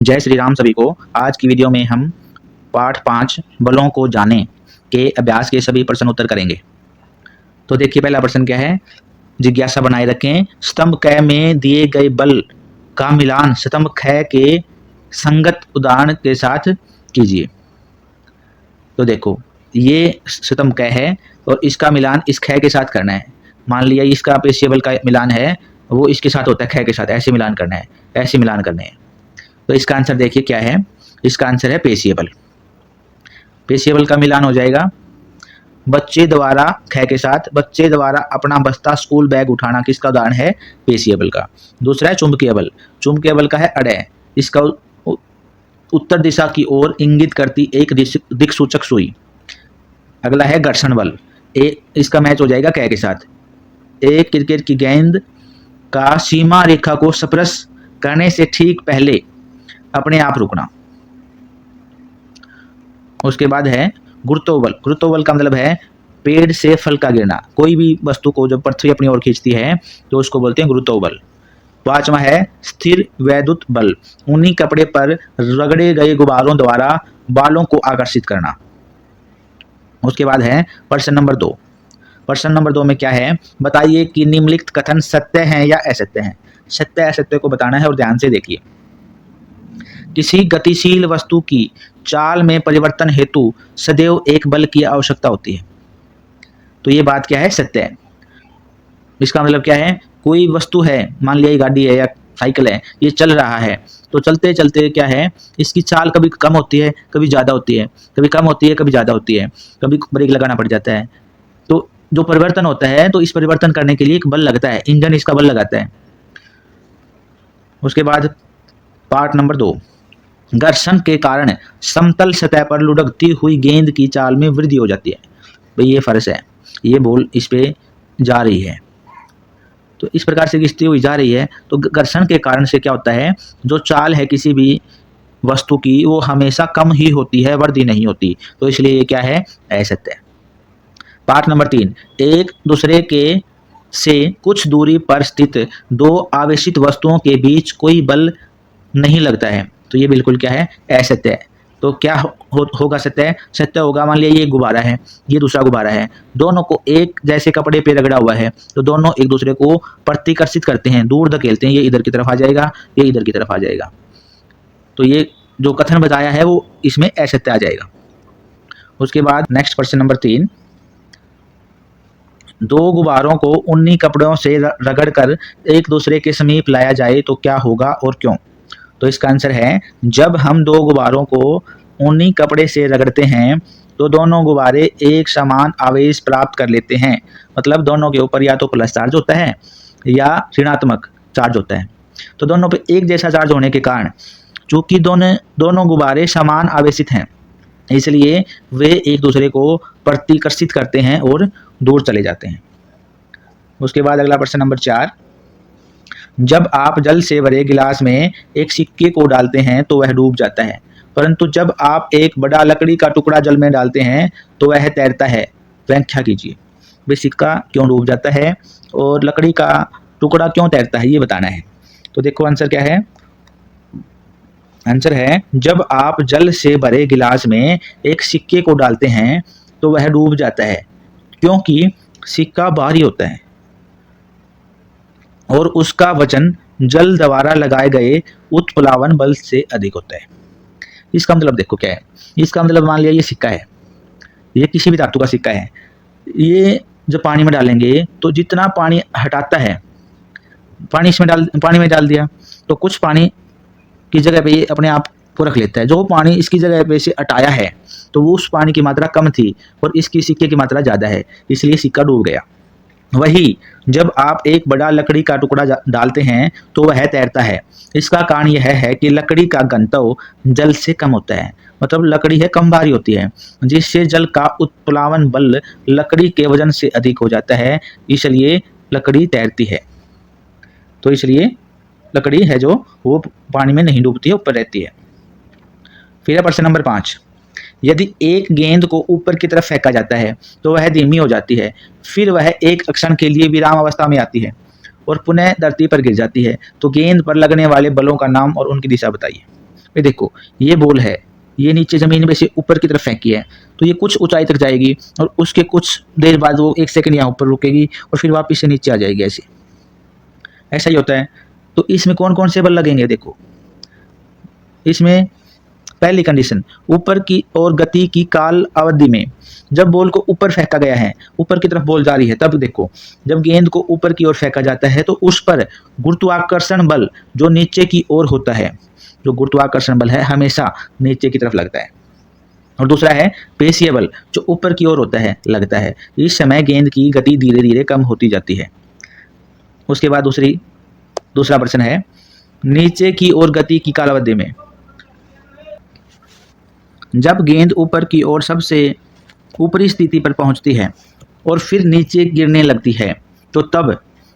जय श्री राम सभी को। आज की वीडियो में हम पाठ 5 बलों को जानें के अभ्यास के सभी प्रश्न उत्तर करेंगे। तो देखिए पहला प्रश्न क्या है। जिज्ञासा बनाए रखें। स्तंभ क में दिए गए बल का मिलान स्तंभ ख के संगत उदाहरण के साथ कीजिए। तो देखो ये स्तंभ क है और इसका मिलान इस ख के साथ करना है। मान लिया इसका पेशीय बल का मिलान है वो इसके साथ होता है, ख के साथ ऐसे मिलान करना है, ऐसे मिलान करने हैं। तो इसका आंसर देखिए क्या है। इसका आंसर है पेशीय बल। पेशीय बल का मिलान हो जाएगा बच्चे द्वारा ख के साथ, बच्चे द्वारा अपना बस्ता स्कूल बैग उठाना किसका उदाहरण है, पेशीय बल का। दूसरा है चुंबकीय बल। चुंबकीय बल का है अड़य, इसका उत्तर दिशा की ओर इंगित करती एक दिक्सूचक सुई। अगला है घर्षण बल। इसका मैच हो जाएगा क के साथ। एक क्रिकेट की गेंद का सीमा रेखा को स्पर्श करने से ठीक पहले अपने आप रुकना। उसके बाद है गुरुत्वबल। गुरुत्वबल का मतलब है पेड़ से फल का गिरना। कोई भी वस्तु को जब पृथ्वी अपनी ओर खींचती है तो उसको बोलते हैं गुरुत्वबल। पांचवा है स्थिर वैद्युत बल। ऊनी कपड़े पर रगड़े गए गुब्बारों द्वारा बालों को आकर्षित करना। उसके बाद है प्रश्न नंबर 2। प्रश्न नंबर 2 में क्या है, बताइए कि निम्नलिखित कथन सत्य हैं या असत्य हैं। सत्य असत्य को बताना है और ध्यान से देखिए। किसी गतिशील वस्तु की चाल में परिवर्तन हेतु सदैव एक बल की आवश्यकता होती है। तो ये बात क्या है, सत्य है। इसका मतलब क्या है, कोई वस्तु है, मान लिया गाड़ी है या साइकिल है, ये चल रहा है तो चलते चलते क्या है, इसकी चाल कभी कम होती है कभी ज़्यादा होती है, कभी कम होती है कभी ज़्यादा होती है, कभी ब्रेक लगाना पड़ जाता है। तो जो परिवर्तन होता है तो इस परिवर्तन करने के लिए एक बल लगता है, इंजन इसका बल लगाता है। उसके बाद पार्ट नंबर 2। घर्षण के कारण समतल सतह पर लुढ़कती हुई गेंद की चाल में वृद्धि हो जाती है। भाई ये फर्श है, ये बॉल इस पे जा रही है तो इस प्रकार से घिसती हुई जा रही है। तो घर्षण के कारण से क्या होता है, जो चाल है किसी भी वस्तु की वो हमेशा कम ही होती है, वृद्धि नहीं होती। तो इसलिए ये क्या है, असत्य है। Part number 3। एक दूसरे के से कुछ दूरी पर स्थित दो आवेशित वस्तुओं के बीच कोई बल नहीं लगता है। तो ये बिल्कुल क्या है, असत्य है। तो क्या होगा सत्य, सत्य होगा मान लिया ये गुब्बारा है, ये दूसरा गुब्बारा है, दोनों को एक जैसे कपड़े पे रगड़ा हुआ है तो दोनों एक दूसरे को प्रतिकर्षित करते हैं, दूर धकेलते हैं। ये इधर की तरफ आ जाएगा, ये इधर की तरफ आ जाएगा। तो ये जो कथन बताया है वो इसमें असत्य आ जाएगा। उसके बाद नेक्स्ट प्रश्न नंबर 3। दो गुब्बारों को ऊनी कपड़ों से रगड़कर एक दूसरे के समीप लाया जाए तो क्या होगा और क्यों। तो इसका आंसर है, जब हम दो गुब्बारों को ऊनी कपड़े से रगड़ते हैं तो दोनों गुब्बारे एक समान आवेश प्राप्त कर लेते हैं। मतलब दोनों के ऊपर या तो प्लस चार्ज होता है या ऋणात्मक चार्ज होता है। तो दोनों पे एक जैसा चार्ज होने के कारण चूंकि दोनों गुब्बारे समान आवेशित हैं इसलिए वे एक दूसरे को प्रतिकर्षित करते हैं और दूर चले जाते हैं। उसके बाद अगला प्रश्न नंबर 4। जब आप जल से भरे गिलास में एक सिक्के को डालते हैं तो वह डूब जाता है, परंतु जब आप एक बड़ा लकड़ी का टुकड़ा जल में डालते हैं तो वह तैरता है। व्याख्या कीजिए। वे सिक्का क्यों डूब जाता है और लकड़ी का टुकड़ा क्यों तैरता है, ये बताना है। तो देखो आंसर क्या है। आंसर है, जब आप जल से भरे गिलास में एक सिक्के को डालते हैं तो वह डूब जाता है क्योंकि सिक्का भारी होता है और उसका वजन जल द्वारा लगाए गए उत्प्लावन बल से अधिक होता है। इसका मतलब देखो क्या है। इसका मतलब मान लिया ये सिक्का है, ये किसी भी धातु का सिक्का है, ये जब पानी में डालेंगे तो जितना पानी हटाता है, पानी में डाल दिया तो कुछ पानी की जगह पे ये अपने आप को रख लेता है। जो पानी इसकी जगह पे से हटाया है तो वो उस पानी की मात्रा कम थी और इसकी सिक्के की मात्रा ज़्यादा है, इसलिए सिक्का डूब गया। वही जब आप एक बड़ा लकड़ी का टुकड़ा डालते हैं तो वह तैरता है। इसका कारण यह है कि लकड़ी का घनत्व जल से कम होता है, मतलब लकड़ी है कम भारी होती है, जिससे जल का उत्प्लावन बल लकड़ी के वजन से अधिक हो जाता है, इसलिए लकड़ी तैरती है। तो इसलिए लकड़ी है जो वो पानी में नहीं डूबती है, ऊपर रहती है। फिर है प्रश्न नंबर 5। यदि एक गेंद को ऊपर की तरफ फेंका जाता है तो वह धीमी हो जाती है, फिर वह एक क्षण के लिए विराम अवस्था में आती है और पुनः धरती पर गिर जाती है। तो गेंद पर लगने वाले बलों का नाम और उनकी दिशा बताइए। ये देखो, ये बॉल है, ये नीचे ज़मीन में से ऊपर की तरफ फेंकी है, तो ये कुछ ऊंचाई तक जाएगी और उसके कुछ देर बाद वो 1 सेकंड यहाँ ऊपर रुकेगी और फिर वापस से नीचे आ जाएगी। ऐसे ऐसा ही होता है। तो इसमें कौन कौन से बल लगेंगे देखो, इसमें पहली कंडीशन, ऊपर की ओर गति की काल अवधि में, जब बॉल को ऊपर फेंका गया है, ऊपर की तरफ बॉल जा रही है, तब देखो, जब गेंद को ऊपर की ओर फेंका जाता है तो उस पर गुरुत्वाकर्षण बल जो नीचे की ओर होता है, जो गुरुत्वाकर्षण बल है हमेशा नीचे की तरफ लगता है। और दूसरा है पेशीय बल, जो ऊपर की ओर होता है, लगता है। इस समय गेंद की गति धीरे धीरे कम होती जाती है। उसके बाद दूसरा प्रश्न है, नीचे की ओर गति की कालावधि में, जब गेंद ऊपर की ओर सबसे ऊपरी स्थिति पर पहुंचती है और फिर नीचे गिरने लगती है, तो तब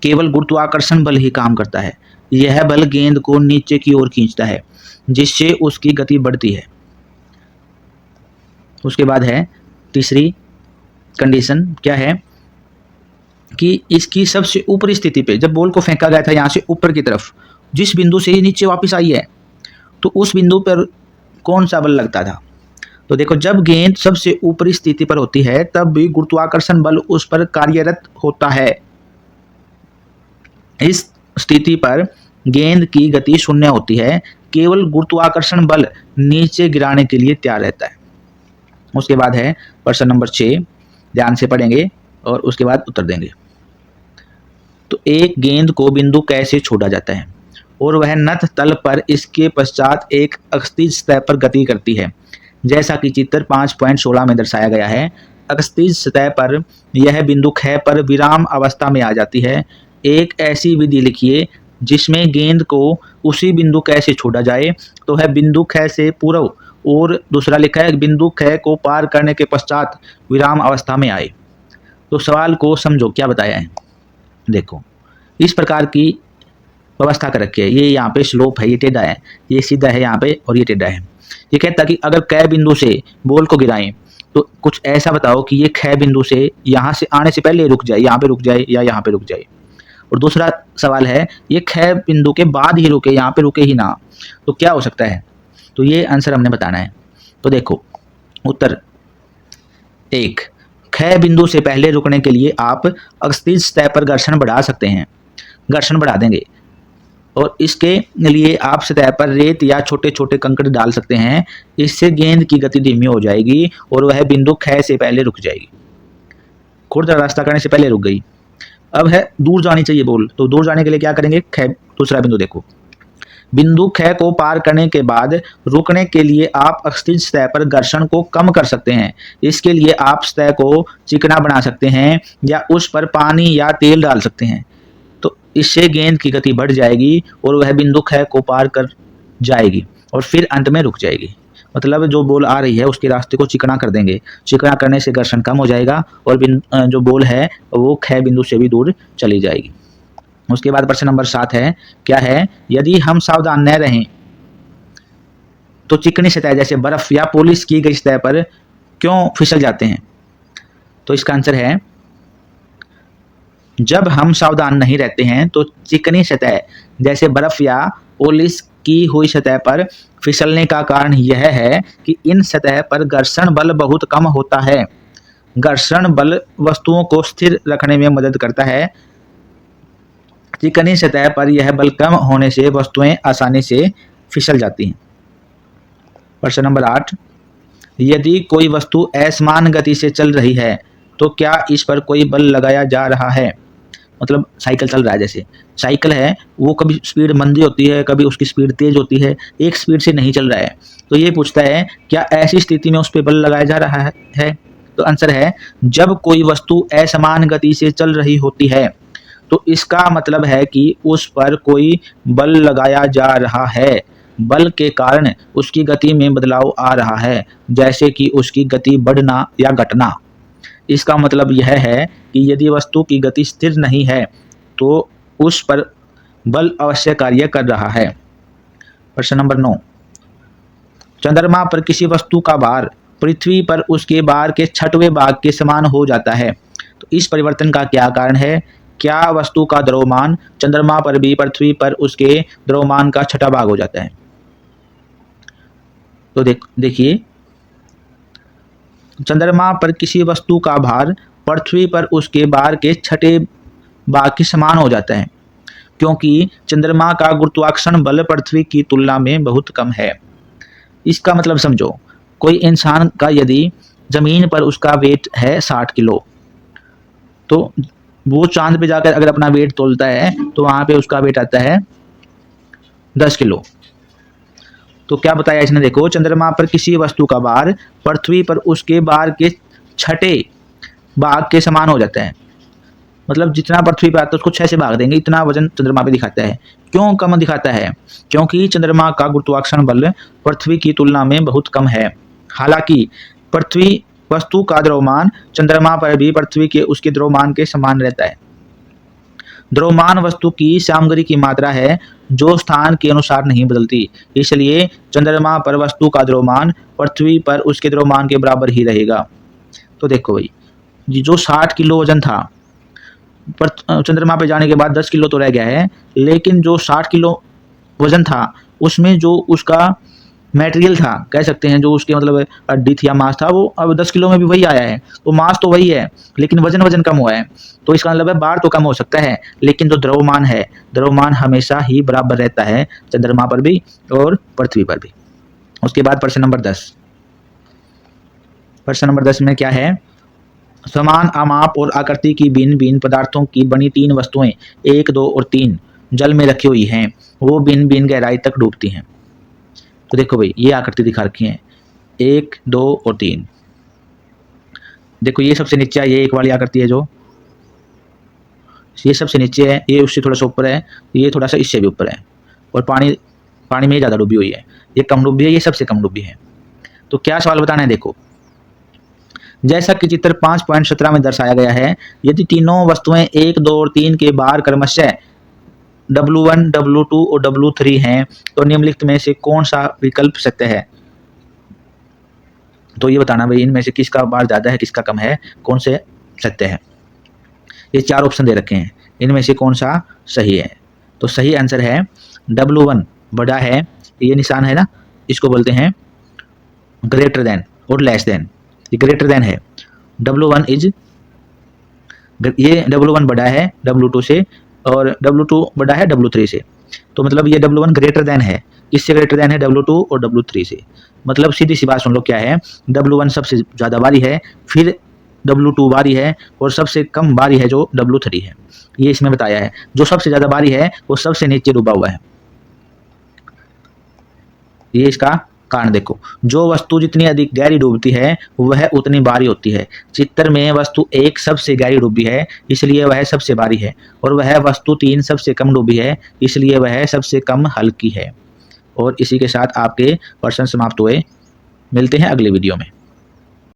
केवल गुरुत्वाकर्षण बल ही काम करता है। यह बल गेंद को नीचे की ओर खींचता है, जिससे उसकी गति बढ़ती है। उसके बाद है तीसरी कंडीशन, क्या है कि इसकी सबसे ऊपरी स्थिति पे, जब बॉल को फेंका गया था यहाँ से ऊपर की तरफ, जिस बिंदु से ये नीचे वापस आई है, तो उस बिंदु पर कौन सा बल लगता था। तो देखो, जब गेंद सबसे ऊपरी स्थिति पर होती है तब भी गुरुत्वाकर्षण बल उस पर कार्यरत होता है। इस स्थिति पर गेंद की गति शून्य होती है, केवल गुरुत्वाकर्षण बल नीचे गिराने के लिए तैयार रहता है। उसके बाद है प्रश्न नंबर 6, ध्यान से पढ़ेंगे और उसके बाद उत्तर देंगे। तो एक गेंद को बिंदु क से छोड़ा जाता है और वह नत तल पर इसके पश्चात एक अक्षितिज सतह पर गति करती है, जैसा कि चित्र 5.16 में दर्शाया गया है। अक्षितिज सतह पर यह बिंदु ख पर विराम अवस्था में आ जाती है। एक ऐसी विधि लिखिए जिसमें गेंद को उसी बिंदु क से छोड़ा जाए तो वह बिंदु ख से पूर्व, और दूसरा लिखा है बिंदु ख को पार करने के पश्चात विराम अवस्था में आए। तो सवाल को समझो, क्या बताया है। देखो, इस प्रकार की व्यवस्था कर रखी है। ये यहाँ पे स्लोप है, ये टेढ़ा है, ये सीधा है यहाँ पे और ये टेढ़ा है। ये कहता कि अगर क बिंदु से बॉल को गिराएं तो कुछ ऐसा बताओ कि ये ख बिंदु से यहाँ से आने से पहले रुक जाए, यहाँ पे रुक जाए या यहाँ पे रुक जाए। और दूसरा सवाल है, ये ख बिंदु के बाद ही रुके, यहाँ पे रुके ही ना, तो क्या हो सकता है। तो ये आंसर हमने बताना है। तो देखो उत्तर 1, ख बिंदु से पहले रुकने के लिए आप अक्षितिज सतह पर घर्षण बढ़ा सकते हैं, घर्षण बढ़ा देंगे, और इसके लिए आप सतह पर रेत या छोटे छोटे कंकड़ डाल सकते हैं। इससे गेंद की गति धीमी हो जाएगी और वह बिंदु ख से पहले रुक जाएगी। खुरदरा रास्ता करने से पहले रुक गई। अब है दूर जानी चाहिए बॉल, तो दूर जाने के लिए क्या करेंगे, ख दूसरा बिंदु देखो, बिंदु ख को पार करने के बाद रुकने के लिए आप अक्षितिज सतह पर घर्षण को कम कर सकते हैं। इसके लिए आप सतह को चिकना बना सकते हैं या उस पर पानी या तेल डाल सकते हैं। तो इससे गेंद की गति बढ़ जाएगी और वह बिंदु ख को पार कर जाएगी और फिर अंत में रुक जाएगी। मतलब जो बॉल आ रही है उसके रास्ते को चिकना कर देंगे। चिकना करने से घर्षण कम हो जाएगा और जो बॉल है वो ख बिंदु से भी दूर चली जाएगी। उसके बाद प्रश्न नंबर 7 है, क्या है, यदि हम सावधान न रहें तो चिकनी सतह जैसे बर्फ या पॉलिश की गई सतह पर क्यों फिसल जाते हैं। तो इसका आंसर है, जब हम सावधान नहीं रहते हैं तो चिकनी सतह जैसे बर्फ या पॉलिश की हुई सतह पर फिसलने का कारण यह है कि इन सतह पर घर्षण बल बहुत कम होता है। घर्षण बल वस्तुओं को स्थिर रखने में मदद करता है। चिकनी सतह पर यह बल कम होने से वस्तुएं आसानी से फिसल जाती हैं। प्रश्न नंबर 8, यदि कोई वस्तु असमान गति से चल रही है तो क्या इस पर कोई बल लगाया जा रहा है। मतलब साइकिल चल रहा है, जैसे साइकिल है वो कभी स्पीड मंदी होती है, कभी उसकी स्पीड तेज होती है, एक स्पीड से नहीं चल रहा है। तो ये पूछता है क्या ऐसी स्थिति में उस पर बल लगाया जा रहा है। तो आंसर है, जब कोई वस्तु असमान गति से चल रही होती है तो इसका मतलब है कि उस पर कोई बल लगाया जा रहा है। बल के कारण उसकी गति में बदलाव आ रहा है, जैसे कि उसकी गति बढ़ना या घटना। इसका मतलब यह है कि यदि वस्तु की गति स्थिर नहीं है तो उस पर बल अवश्य कार्य कर रहा है। प्रश्न नंबर 9, चंद्रमा पर किसी वस्तु का भार पृथ्वी पर उसके भार के 6वें भाग के समान हो जाता है। तो इस परिवर्तन का क्या कारण है। क्या वस्तु का द्रव्यमान चंद्रमा पर भी पृथ्वी पर उसके द्रव्यमान का 6वां भाग हो जाता है। तो देखिए, चंद्रमा पर किसी वस्तु का भार पृथ्वी पर उसके भार के छठे भाग के समान हो जाता है, क्योंकि चंद्रमा का गुरुत्वाकर्षण बल पृथ्वी की तुलना में बहुत कम है। इसका मतलब समझो, कोई इंसान का यदि जमीन पर उसका वेट है 60 किलो, तो वो चांद पे जाकर अगर अपना वेट तोलता है तो वहां पे उसका वेट आता है 10 किलो। तो क्या बताया इसने, देखो, चंद्रमा पर किसी वस्तु का भार पृथ्वी पर उसके भार के छठे भाग के समान हो जाता है। मतलब जितना पृथ्वी पर आता है उसको 6 से भाग देंगे, इतना वजन चंद्रमा पे दिखाता है। क्यों कम दिखाता है? क्योंकि चंद्रमा का गुरुत्वाकर्षण बल पृथ्वी की तुलना में बहुत कम है। हालांकि पृथ्वी वस्तु का द्रव्यमान चंद्रमा पर भी पृथ्वी के उसके द्रव्यमान के समान रहता है। द्रव्यमान वस्तु की सामग्री की मात्रा है जो स्थान के अनुसार नहीं बदलती, इसलिए चंद्रमा पर वस्तु का द्रव्यमान पृथ्वी पर उसके द्रव्यमान के बराबर ही रहेगा। तो देखो भाई, जो 60 किलो वजन था, पर चंद्रमा पे जाने के बाद 10 किलो तो रह गया है, लेकिन जो 60 किलो वजन था उसमें जो उसका मटेरियल था, कह सकते हैं जो उसके मतलब हड्डी थी या मांस था, वो अब 10 किलो में भी वही आया है। तो मांस तो वही है, लेकिन वजन कम हुआ है। तो इसका मतलब है भार तो कम हो सकता है, लेकिन जो द्रव्यमान है, द्रव्यमान हमेशा ही बराबर रहता है, चंद्रमा पर भी और पृथ्वी पर भी। उसके बाद प्रश्न नंबर 10। प्रश्न नंबर 10 में क्या है? समान आमाप और आकृति की भिन्न भिन्न पदार्थों की बनी 3 वस्तुएं 1, 2 और 3 जल में रखी हुई हैं, वो भिन्न भिन्न गहराई तक डूबती हैं। तो देखो भाई, ये आकृति दिखा रखी है 1, 2 और 3। देखो ये सबसे नीचे है, ये एक वाली आकृति है, जो ये सबसे नीचे है, ये उससे थोड़ा सा ऊपर है, ये थोड़ा सा इससे भी ऊपर है, और पानी में ज़्यादा डूबी हुई है। ये कम डूबी है, ये सबसे कम डूबी है। तो क्या सवाल बताना है? देखो, जैसा कि चित्र 5.17 में दर्शाया गया है, यदि तीनों वस्तुएं 1, 2 और 3 के भार क्रमशः W1, W2 और W3 हैं, तो निम्नलिखित में से कौन सा विकल्प सत्य है? तो ये बताना भाई, इनमें से किसका भार ज़्यादा है, किसका कम है, कौन से सत्य है। ये 4 ऑप्शन दे रखे हैं, इनमें से कौन सा सही है? तो सही आंसर है W1 बड़ा है, ये निशान है ना, इसको बोलते हैं ग्रेटर देन और लेस देन। ये ग्रेटर देन है, W1 इज, ये W1 बड़ा है W2 से, और W2 बड़ा है W3 से। तो मतलब ये W1 ग्रेटर देन है, किससे ग्रेटर देन है? W2 और W3 से। मतलब सीधी सी बात सुन लो, क्या है? W1 सबसे ज़्यादा भारी है, फिर W2 भारी है, और सबसे कम भारी है जो W3 है। ये इसमें बताया है। जो सबसे ज़्यादा भारी है वो सबसे नीचे डूबा हुआ है। ये इसका कारण देखो, जो वस्तु जितनी अधिक गहरी डूबती है वह उतनी भारी होती है। चित्र में वस्तु 1 सबसे गहरी डूबी है, इसलिए वह सबसे भारी है, और वह वस्तु 3 सबसे कम डूबी है, इसलिए वह सबसे कम हल्की है। और इसी के साथ आपके प्रश्न समाप्त हुए। मिलते हैं अगले वीडियो में।